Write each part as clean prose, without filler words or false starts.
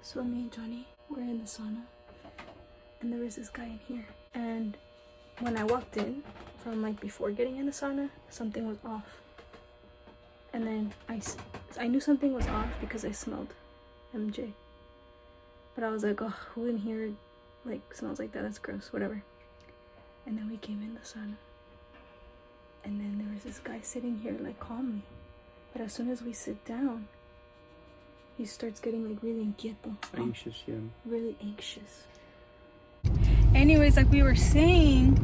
So me and Johnny were in the sauna, and there was this guy in here. And when I walked in, from like before getting in the sauna, something was off. And then I knew something was off because I smelled MJ. But I was like, oh, who in here like smells like that? That's gross, whatever. And then we came in the sauna. And then there was this guy sitting here like calmly. But as soon as we sit down, he starts getting like really inquieto. Anxious, yeah. Really anxious. Anyways, like we were saying,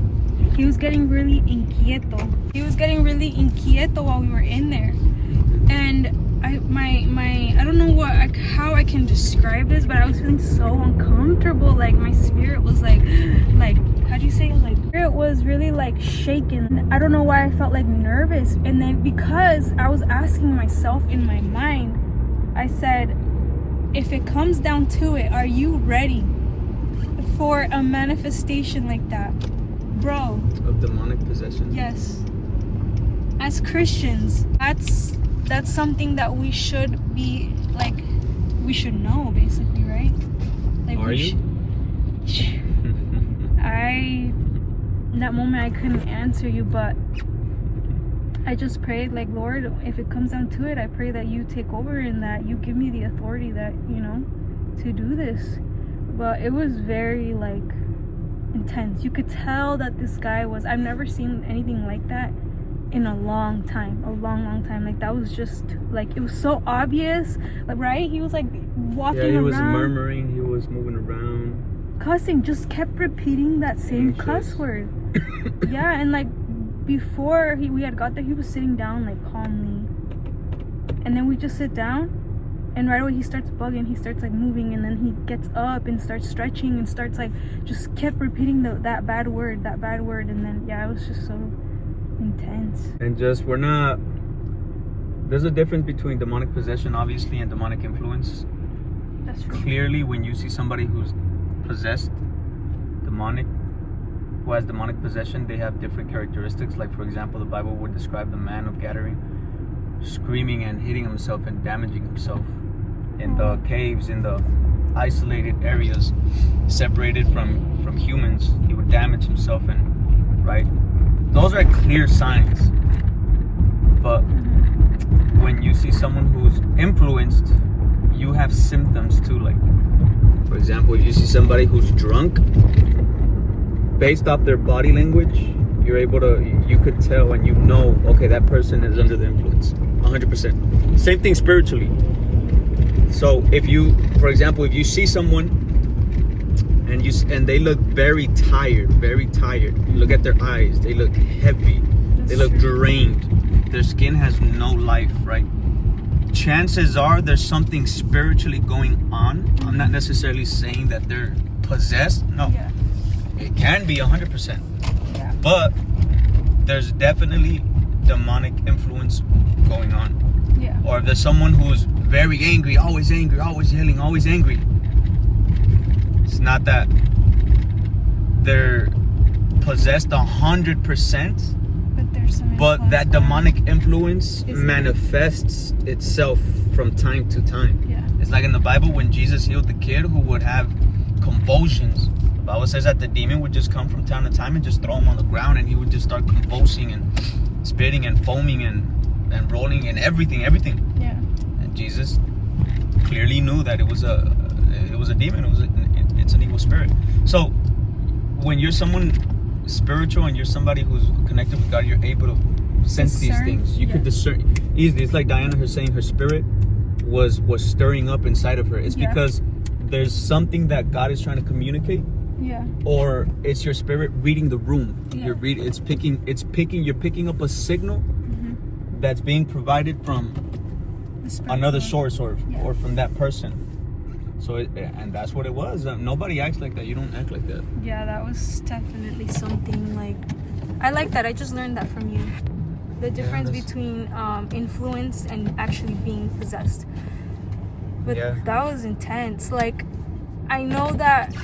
he was getting really inquieto. He was getting really inquieto while we were in there. And I don't know how I can describe this, but I was feeling so uncomfortable. Like my spirit was like how do you say it? Like spirit was really like shaken. I don't know why I felt like nervous. And then because I was asking myself in my mind, I said, if it comes down to it, are you ready for a manifestation like that? Bro. Of demonic possession? Yes. As Christians, that's something that we should be like, we should know basically, right? Like, are you? In that moment I couldn't answer you, but I just prayed like, Lord, if it comes down to it, I pray that you take over and that you give me the authority that, you know, to do this. But it was very like intense. You could tell that this guy was, I've never seen anything like that in a long time. Like that was just like, it was so obvious, like, right? He was like walking around. Yeah, he was murmuring, he was moving around, cussing, just kept repeating that same cuss word. Yeah, and like before we had got there, he was sitting down like calmly, and then we just sit down, and right away he starts bugging, he starts like moving, and then he gets up and starts stretching and starts like just kept repeating that bad word, and then yeah, it was just so intense. And just there's a difference between demonic possession obviously and demonic influence. That's true. Clearly when you see somebody who's possessed, who has demonic possession, they have different characteristics. Like for example, the Bible would describe the man of Gadarene screaming and hitting himself and damaging himself in the caves, in the isolated areas separated from humans. He would damage himself, and right, those are clear signs. But when you see someone who's influenced, you have symptoms too. Like for example, if you see somebody who's drunk, based off their body language, you could tell, and you know, okay, that person is under the influence 100%. Same thing spiritually. So if you, for example, if you see someone and they look very tired, look at their eyes, they look heavy, they look drained, their skin has no life, right? Chances are there's something spiritually going on. I'm not necessarily saying that they're possessed. No. Yeah. It can be 100%. Yeah. But there's definitely demonic influence going on. Yeah. Or if there's someone who's very angry, always yelling, always angry, it's not that they're possessed 100%. But that demonic influence manifests itself from time to time. Yeah. It's like in the Bible when Jesus healed the kid who would have convulsions. The Bible says that the demon would just come from time to time and just throw him on the ground, and he would just start convulsing and spitting and foaming and rolling and everything. Yeah. And Jesus clearly knew that it was a demon. It's an evil spirit. So when you're someone spiritual and you're somebody who's connected with God, you're able to sense these things. You could discern easily. It's like Diana, her saying her spirit was stirring up inside of her. It's because there's something that God is trying to communicate. Yeah. Or it's your spirit reading the room. Yeah. You're picking up a signal that's being provided from another source or from that person. So and that's what it was. Nobody acts like that. You don't act like that. Yeah, that was definitely something like, I like that. I just learned that from you. The difference between influence and actually being possessed. But that was intense. Like, I know that,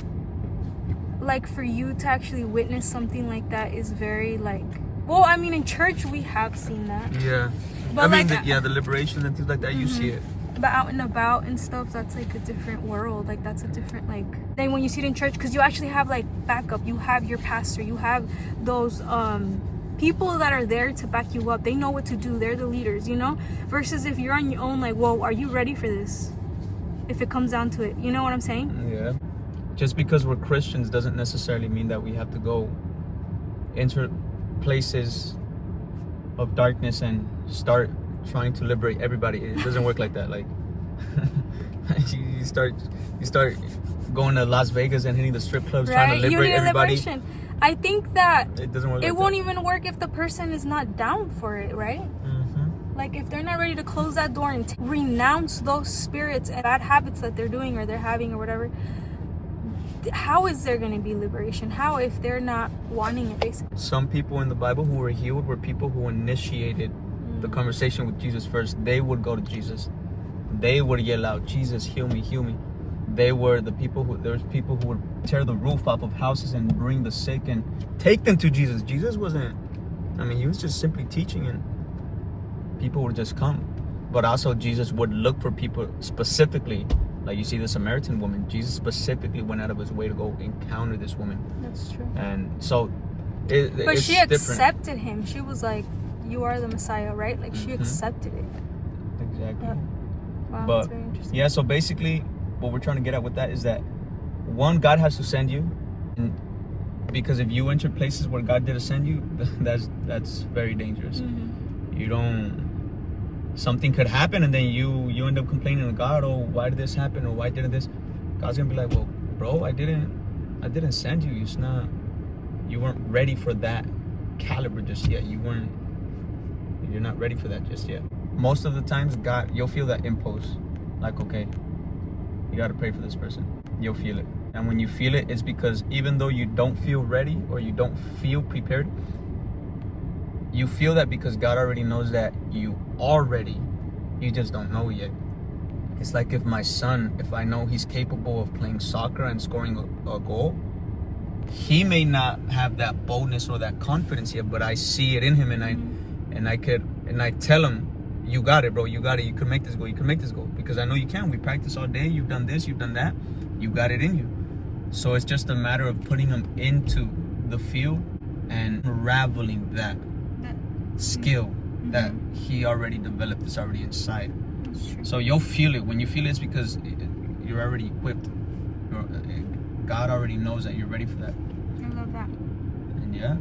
like, for you to actually witness something like that is very like, well, I mean, in church we have seen that. Yeah. But I mean, the liberations and things like that, you see it. out and about and stuff, that's like a different world. Like that's a different, like, then when you see it in church, because you actually have like backup, you have your pastor, you have those people that are there to back you up. They know what to do, they're the leaders, you know, versus if you're on your own, like, well, are you ready for this if it comes down to it? You know what I'm saying? Yeah. Just because we're Christians doesn't necessarily mean that we have to go into places of darkness and start trying to liberate everybody. It doesn't work like that. Like you start going to Las Vegas and hitting the strip clubs, right? Trying to liberate everybody. Liberation. I think that it doesn't work. It won't even work if the person is not down for it, right? Mm-hmm. Like if they're not ready to close that door and renounce those spirits and bad habits that they're doing or they're having or whatever. How is there going to be liberation? How if they're not wanting it, basically? Some people in the Bible who were healed were people who initiated the conversation with Jesus first. They would go to Jesus. They would yell out, Jesus, heal me, heal me. They were the people who, there was people who would tear the roof off of houses and bring the sick and take them to Jesus. Jesus wasn't, I mean, he was just simply teaching and people would just come. But also Jesus would look for people specifically. Like you see the Samaritan woman, Jesus specifically went out of his way to go encounter this woman. That's true. And so but she accepted different. Him. She was like, you are the Messiah, right? Like she accepted it. Exactly. Yeah. Wow, but that's very interesting. Yeah, so basically what we're trying to get at with that is that one, God has to send you, and because if you enter places where God didn't send you, that's very dangerous. You don't, something could happen and then you end up complaining to God, oh, why did this happen, or why didn't this? God's gonna be like, well, bro, I didn't send you. It's not, you weren't ready for that caliber just yet. You're not ready for that just yet. Most of the times, God, you'll feel that impulse, like, okay, you got to pray for this person. You'll feel it. And when you feel it, it's because even though you don't feel ready or you don't feel prepared, you feel that because God already knows that you are ready. You just don't know yet. It's like if my son, if I know he's capable of playing soccer and scoring a goal, he may not have that boldness or that confidence yet, but I see it in him, and I tell him, you got it, bro. You got it. You can make this goal. You can make this goal because I know you can. We practice all day. You've done this. You've done that. You got it in you. So it's just a matter of putting him into the field and unraveling that skill that he already developed. It's already inside. So you'll feel it. When you feel it, it's because you're already equipped. God already knows that you're ready for that. I love that. And yeah.